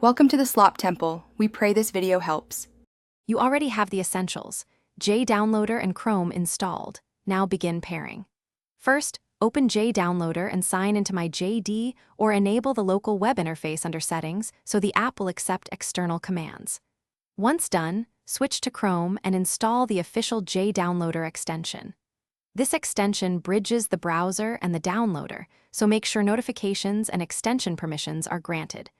Welcome to the Slop Temple. We pray this video helps. You already have the essentials, JDownloader and Chrome installed. Now begin pairing. First, open JDownloader and sign into my JD or enable the local web interface under Settings so the app will accept external commands. Once done, switch to Chrome and install the official JDownloader extension. This extension bridges the browser and the downloader, so make sure notifications and extension permissions are granted.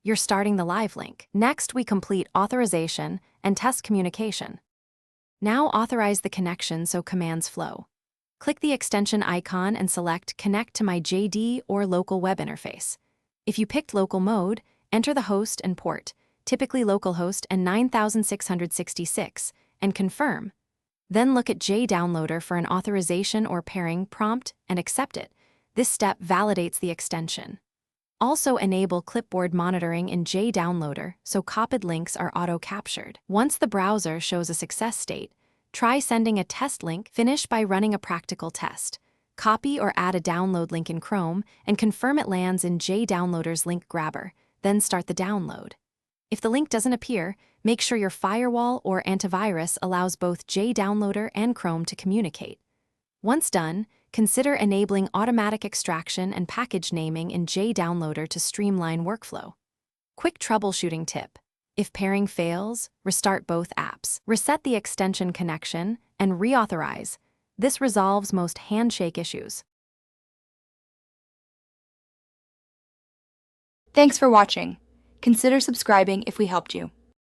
You're starting the live link. Next, we complete authorization and test communication. Now authorize the connection so commands flow. Click the extension icon and select Connect to my JD or local web interface. If you picked local mode, enter the host and port, typically localhost and 9666, and confirm. Then look at JDownloader for an authorization or pairing prompt and accept it. This step validates the extension. Also enable clipboard monitoring in JDownloader so copied links are auto-captured. Once the browser shows a success state, try sending a test link. Finish by running a practical test. Copy or add a download link in Chrome and confirm it lands in JDownloader's link grabber, then start the download. If the link doesn't appear, make sure your firewall or antivirus allows both JDownloader and Chrome to communicate. Once done, consider enabling automatic extraction and package naming in JDownloader to streamline workflow. Quick troubleshooting tip. If pairing fails, restart both apps. Reset the extension connection and reauthorize. This resolves most handshake issues. Thanks for watching. Consider subscribing if we helped you.